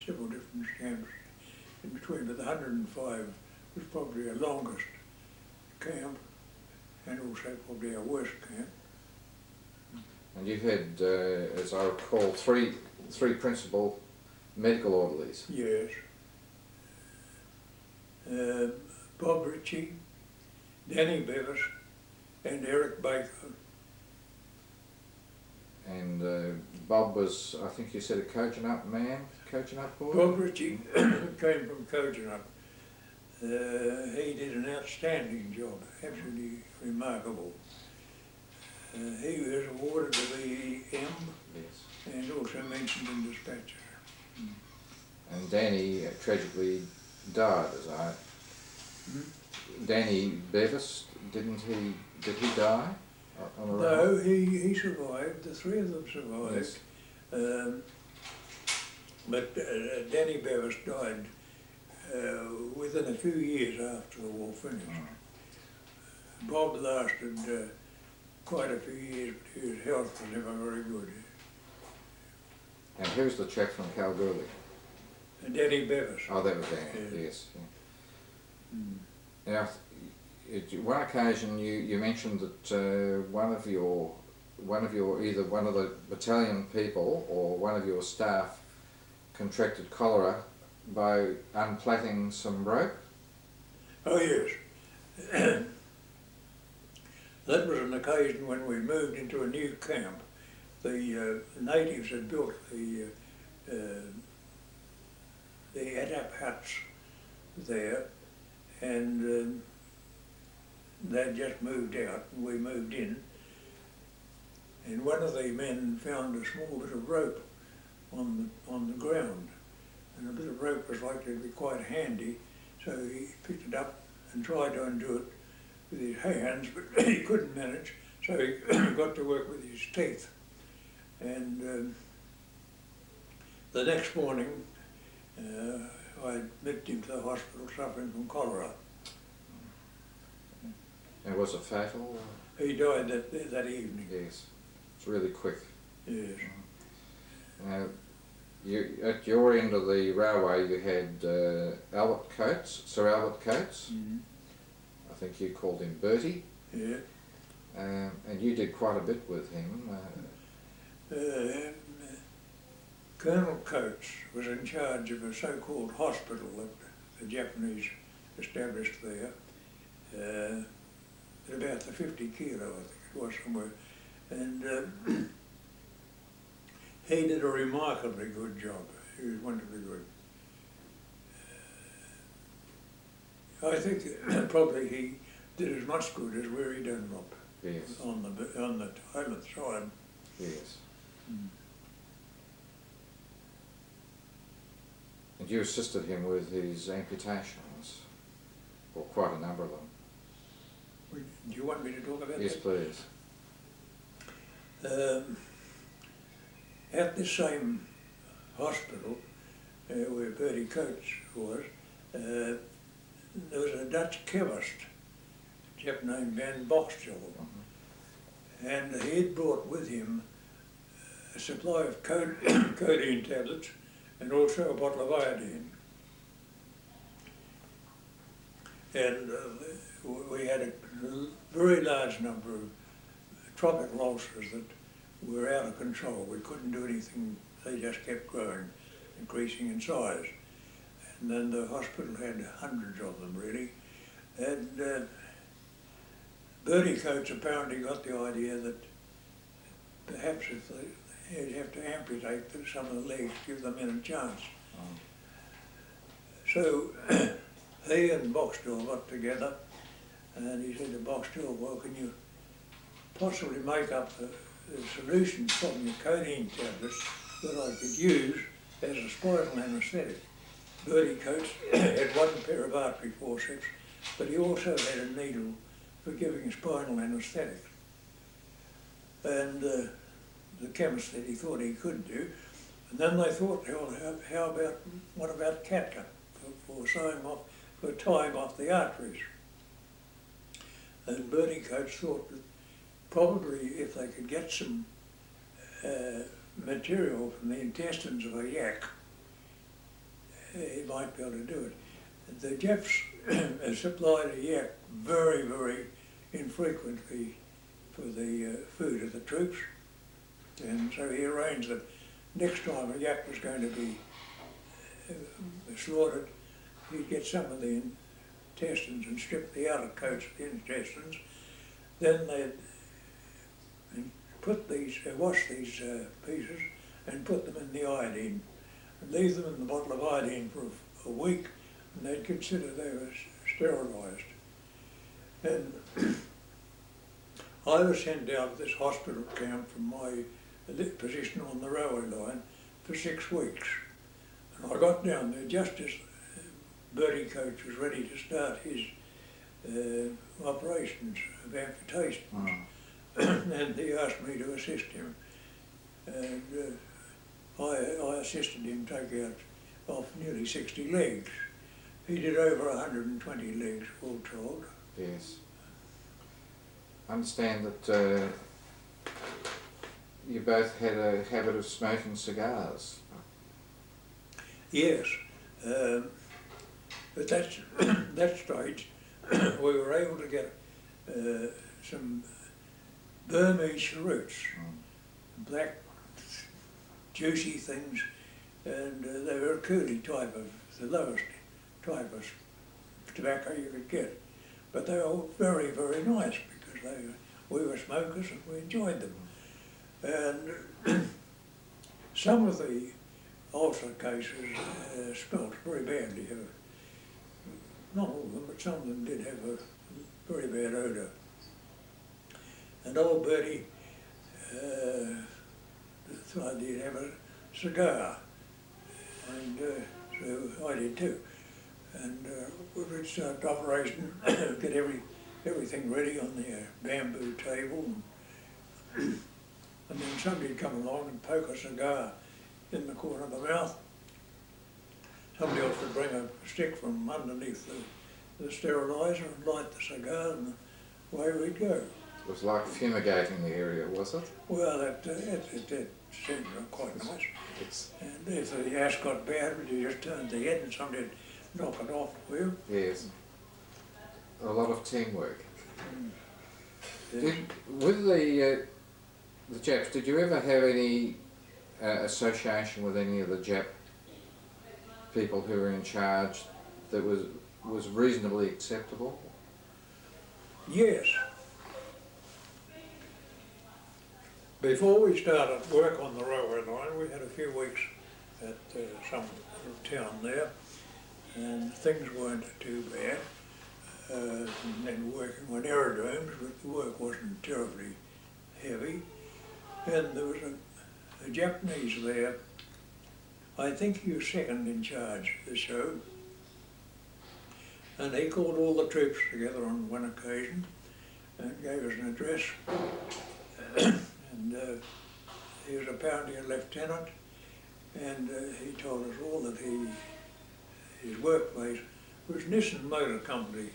several different camps in between, but the 105 was probably our longest camp and also probably our worst camp. And you had, as I recall, three principal medical orderlies. Yes. Bob Ritchie, Danny Bevis and Eric Baker. And Bob was, I think you said, a Kojonup man, Kojonup boy? Bob Ritchie came from Kojonup. He did an outstanding job, absolutely remarkable. He was awarded the VEM, yes, and also mentioned in dispatcher. And Danny tragically died, Danny Bevis, did he die on the road? No, he survived. The three of them survived. Yes. But Danny Bevis died within a few years after the war finished. Bob lasted quite a few years, but his health was never very good. And who's the chap from Kalgoorlie? Danny Bevis. Oh, that was Danny, yes. Yeah. Now, at one occasion you mentioned that one of either one of the battalion people or one of your staff contracted cholera by unplaiting some rope. Oh yes. That was an occasion when we moved into a new camp. The natives had built the ADAP huts there, and they'd just moved out and we moved in. And one of the men found a small bit of rope on the ground, and a bit of rope was likely to be quite handy, so he picked it up and tried to undo it with his hands, but he couldn't manage, so he got to work with his teeth. And the next morning I admitted him to the hospital suffering from cholera. And was it fatal? He died that evening. Yes, it's really quick. Yes. At your end of the railway you had Albert Coates, Sir Albert Coates. Mm-hmm. I think you called him Bertie. Yeah. And you did quite a bit with him. Colonel Coates was in charge of a so-called hospital that the Japanese established there, at about the 50 kilo, I think it was somewhere, and he did a remarkably good job. He was wonderfully good. I think probably he did as much good as Weary Dunlop. Yes. On the Thailand side. Yes. And you assisted him with his amputations, or quite a number of them. Do you want me to talk about yes, that? Please. At the same hospital where Bertie Coates was, there was a Dutch chemist, a chap named Van Boxtel, and he had brought with him a supply of codeine tablets and also a bottle of iodine. And we had a very large number of tropical ulcers that were out of control. We couldn't do anything, they just kept growing, increasing in size. And then the hospital had hundreds of them really. And Bertie Coates apparently got the idea that perhaps if they'd have to amputate some of the legs, give the men a chance. So he and Boxtel got together, and he said to Boxtel, well, can you possibly make up the solution from your codeine tablets that I could use as a spinal anaesthetic? Bertie Coates had one pair of artery forceps, but he also had a needle for giving spinal anaesthetic. And the chemist said he thought he could do. And then they thought, well, what about catgut for tying off the arteries? And Bertie Coates thought that probably if they could get some material from the intestines of a yak he might be able to do it. The Japs supplied a yak very, very infrequently for the food of the troops, and so he arranged that next time a yak was going to be slaughtered, he'd get some of the intestines and strip the outer coats of the intestines. Then they'd wash these pieces and put them in the iodine, and leave them in the bottle of iodine for a week, and they'd consider they were sterilised. And I was sent down to this hospital camp from my position on the railway line for 6 weeks. And I got down there just as Bertie Coach was ready to start his operations of amputations. And he asked me to assist him. And I assisted him take out off nearly 60 legs. He did over 120 legs all told. Yes. I understand that you both had a habit of smoking cigars. Yes, at that stage we were able to get some Burmese cheroots, black juicy things, and they were a coolie type of, the lowest type of tobacco you could get. But they were very, very nice because we were smokers and we enjoyed them. And some of the ulcer cases smelt very badly. Not all of them, but some of them did have a very bad odour. And old Bertie decided he'd have a cigar, and so I did too. And we'd start operation, get everything ready on the bamboo table, and then somebody'd come along and poke a cigar in the corner of the mouth. Somebody else would bring a stick from underneath the steriliser and light the cigar, and away we'd go. It was like fumigating the area, was it? Well, that seemed quite nice. And if the ash got bad, you just turned the head and somebody'd knock it off for you. Yes. A lot of teamwork. Yes. With the Japs, did you ever have any association with any of the Jap people who were in charge that was reasonably acceptable? Yes. Before we started work on the railway line, we had a few weeks at some town there, and things weren't too bad. And then working on aerodromes, but the work wasn't terribly heavy. And there was a Japanese there, I think he was second in charge of the show, and he called all the troops together on one occasion and gave us an address. And he was apparently a lieutenant, and he told us all that his workplace was Nissan Motor Company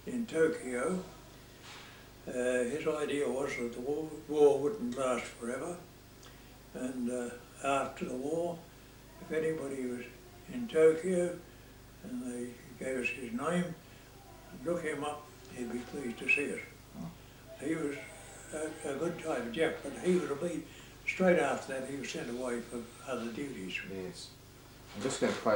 in Tokyo. His idea was that the war wouldn't last forever, and after the war, if anybody was in Tokyo and they gave us his name, look him up, he'd be pleased to see us. He was a good type of Jap, but he would have been, straight after that, he was sent away for other duties. Yes. I'm just going to play